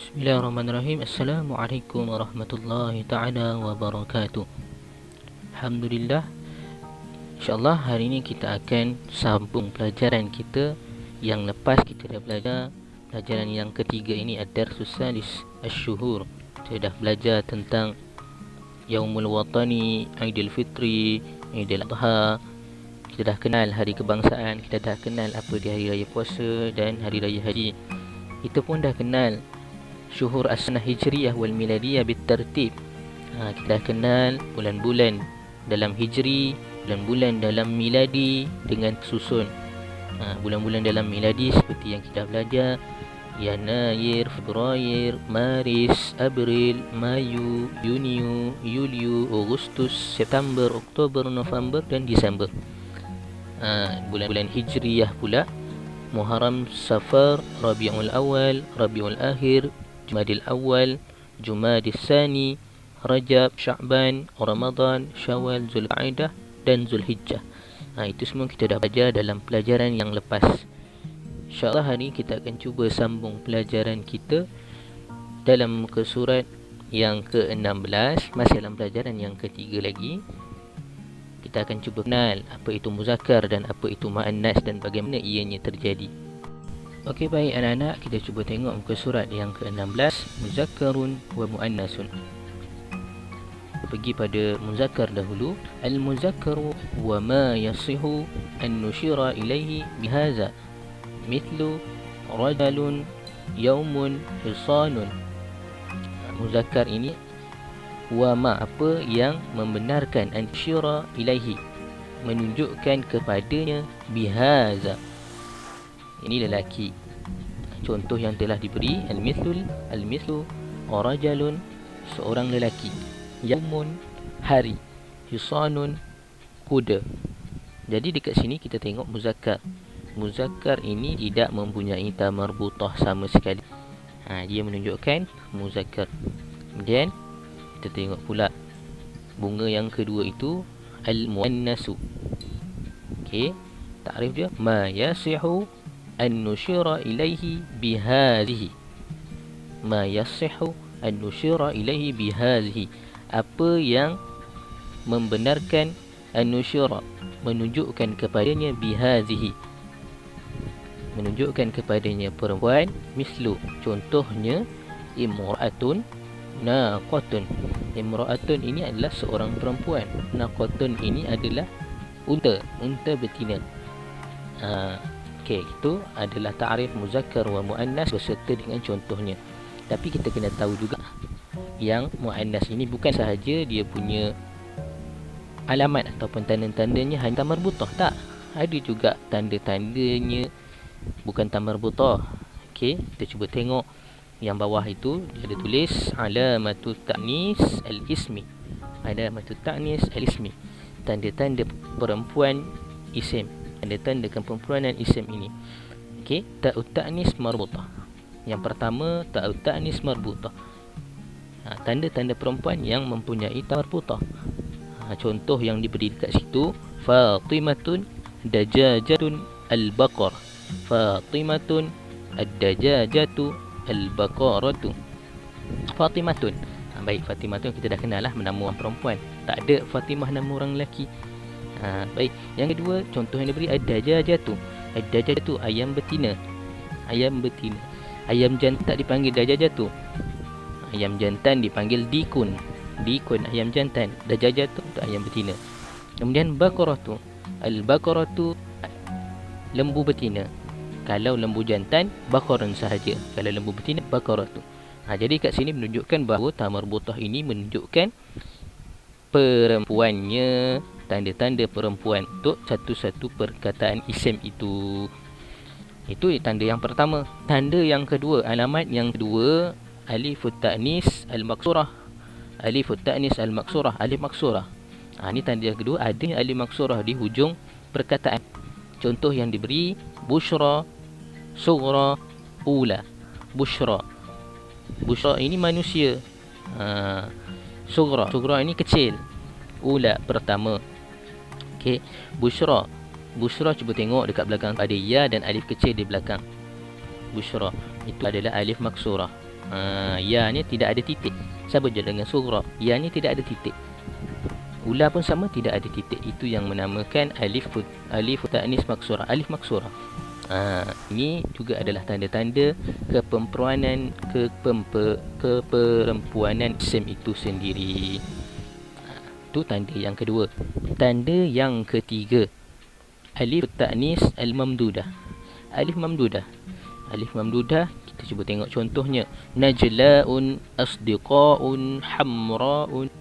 Bismillahirrahmanirrahim. Assalamualaikum warahmatullahi ta'ala wabarakatuh. Alhamdulillah, InsyaAllah hari ini kita akan sambung pelajaran kita yang lepas. Kita dah belajar pelajaran yang ketiga ini, Ad-Darsus Salis Asy-Syuhur. Kita dah belajar tentang Yaumul Watani, Aidil Fitri, Aidil Adha. Kita dah kenal hari kebangsaan, kita dah kenal apa dia hari raya puasa dan hari raya haji. Kita pun dah kenal Syuhur As-Sanah Hijriyah wal Miladiyah bitartib. Kita dah kenal bulan-bulan dalam Hijri, bulan-bulan dalam Miladi dengan susun. Bulan-bulan dalam Miladi seperti yang kita belajar: Yanair, Februari, Maris, April, Mayu, Yuni, Yuli, Agustus, September, Oktober, November dan Disember. Bulan-bulan Hijriyah pula: Muharram, Safar, Rabiul Awal, Rabiul Akhir, Jumadil Awal, Jumadil Tsani, Rajab, Sya'ban, Ramadan, Syawal, Zulqa'dah dan Zulhijjah. Itu semua kita dah belajar dalam pelajaran yang lepas. InsyaAllah hari ini kita akan cuba sambung pelajaran kita dalam muka surat yang ke-16. Masih dalam pelajaran yang ketiga lagi. Kita akan cuba kenal apa itu muzakkar dan apa itu muannas dan bagaimana ianya terjadi. Okey, baik anak-anak, kita cuba tengok muka surat yang ke-16, muzakkarun wa muannasun. Kita pergi pada muzakkar dahulu. Al-muzakkaru wa ma yasihu an nushira ilaihi bihaza mithlu rajulun, yaumun, hisanun. Muzakkar ini wa ma, apa yang membenarkan, an nushira ilaihi, menunjukkan kepadanya, bihaza, ini lelaki. Contoh yang telah diberi: al-mithlu, rajulun, seorang lelaki, yaumun, hari, hisanun, kuda. Jadi dekat sini kita tengok muzakkar. Muzakkar ini tidak mempunyai ta marbutah sama sekali. Dia menunjukkan muzakkar. Kemudian kita tengok pula bunga yang kedua itu, al-muannasu. Okey, takrif dia: ma yasihu an nushira ilaihi bihadhihi. Ma yasihu an nushira ilaihi bihadhihi, apa yang membenarkan, an nushira, menunjukkan kepadanya, bihadhihi, menunjukkan kepadanya, perempuan, mislu, contohnya, imra'atun, naqatun. Imra'atun ini adalah seorang perempuan, naqatun ini adalah unta betina. Okey, itu adalah ta'rif muzakkar wa muannas beserta dengan contohnya. Tapi kita kena tahu juga yang muannas ini bukan sahaja dia punya alamat ataupun tanda-tandanya hanya ta marbutah, tak. Ada juga tanda-tandanya bukan ta marbutah. Okey, kita cuba tengok yang bawah itu, dia ada tulis alamatut ta'nis al-ismi. Alamatut ta'nis al-ismi, tanda-tanda perempuan isim, tanda-tanda perempuanan isim ini. Okey, ta'ut ta'nis marbutah. Yang pertama, ta'ut ta'nis marbutah. Tanda-tanda perempuan yang mempunyai ta marbutah. Contoh yang diberi dekat situ: Fatimatun dajajatun al-baqar. Fatimatun ad-dajajatu al-baqaratu. Fatimatun. Baik, Fatimatun kita dah kenal lah, nama orang perempuan. Tak ada Fatimah nama orang lelaki. Baik, yang kedua, contoh yang diberi, ad-dajajatu. Ad-dajajatu, ayam betina. Ayam betina. Ayam jantan dipanggil dajajatu. Ayam jantan dipanggil dikun. Dikun, ayam jantan. Dajajatu untuk ayam betina. Kemudian baqaratu. Al-baqaratu, lembu betina. Kalau lembu jantan, baqarun sahaja. Kalau lembu betina, baqaratu. Jadi kat sini menunjukkan bahawa ta marbutah ini menunjukkan perempuannya, tanda-tanda perempuan untuk satu-satu perkataan isim itu. Itu tanda yang pertama. Tanda yang kedua, alamat yang kedua, alifut ta'nis al-maksurah. Alifut ta'nis al-maksurah, alif maksurah. Ini tanda yang kedua, adanya alif maksurah di hujung perkataan. Contoh yang diberi: bushra, sughra, ula. Bushra, bushra ini manusia. Sughra, sughra ini kecil. Ula, pertama. Okey, bushra. Bushra, cuba tengok dekat belakang ada ya dan alif kecil di belakang. Bushra itu adalah alif maksurah. Ya ni tidak ada titik. Sama je dengan surah. Ya ni tidak ada titik. Ula pun sama, tidak ada titik. Itu yang menamakan alif ta'nis maksurah. Alif maksurah. Ini juga adalah tanda-tanda keperempuanan isim itu sendiri. Itu tanda yang kedua. Tanda yang ketiga, alif ta'nis al-mamdudah. Alif mamdudah. Alif mamdudah, kita cuba tengok contohnya. Najla'un, asdiqa'un, hamra'un.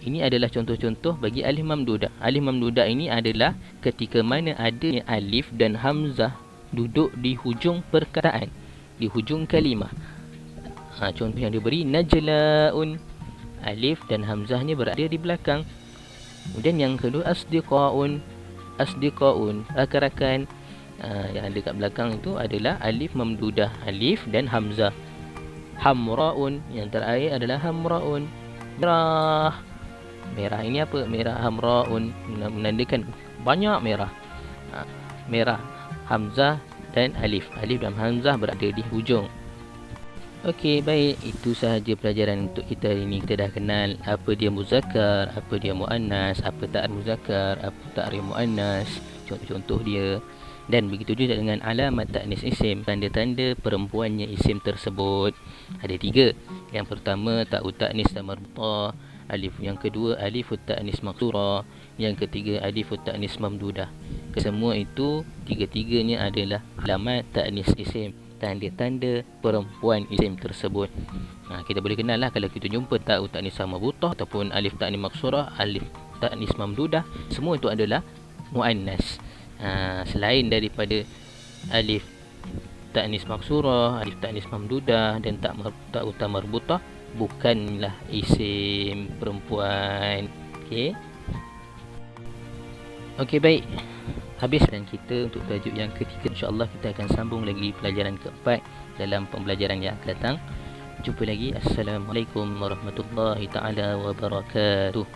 Ini adalah contoh-contoh bagi alif mamdudah. Alif mamdudah ini adalah ketika mana adanya alif dan hamzah duduk di hujung perkataan, di hujung kalimah. Contoh yang diberi, najla'un, alif dan hamzahnya berada di belakang. Kemudian yang kedua, asdiqa'un, rakan-rakan. Yang ada kat belakang itu adalah alif mamdudah, alif dan hamzah. Hamra'un, yang terakhir adalah hamra'un. Merah ini apa? Merah hamra'un, menandakan banyak merah. Merah, hamzah dan alif. Alif dan hamzah berada di hujung. Okey, baik. Itu sahaja pelajaran untuk kita hari ini. Kita dah kenal apa dia muzakkar, apa dia muannas, apa ta'rif muzakkar, apa ta'rif muannas, contoh-contoh dia. Dan begitu juga dengan alamat ta'nis isim, tanda-tanda perempuannya isim tersebut. Ada 3. Yang pertama, ta'u ta'nis marbutah. Alif. Yang kedua, alif ta'nis maksurah. Yang ketiga, alif ta'nis mamdudah. Kesemua itu, tiga-tiganya adalah alamat ta'nis isim, tanda-tanda perempuan isim tersebut. Kita boleh kenal lah kalau kita jumpa ta'u ta'nis marbutah ataupun alif ta'nis maksurah, alif ta'nis mamdudah, semua itu adalah muannas. Selain daripada alif ta'nis maksurah, alif ta'nis mamdudah dan ta'u ta'nis marbutah, bukanlah isim perempuan. Okey, baik. Habis dan kita untuk tajuk yang ketiga. InsyaAllah kita akan sambung lagi pelajaran keempat dalam pembelajaran yang akan datang. Jumpa lagi. Assalamualaikum warahmatullahi ta'ala wabarakatuh.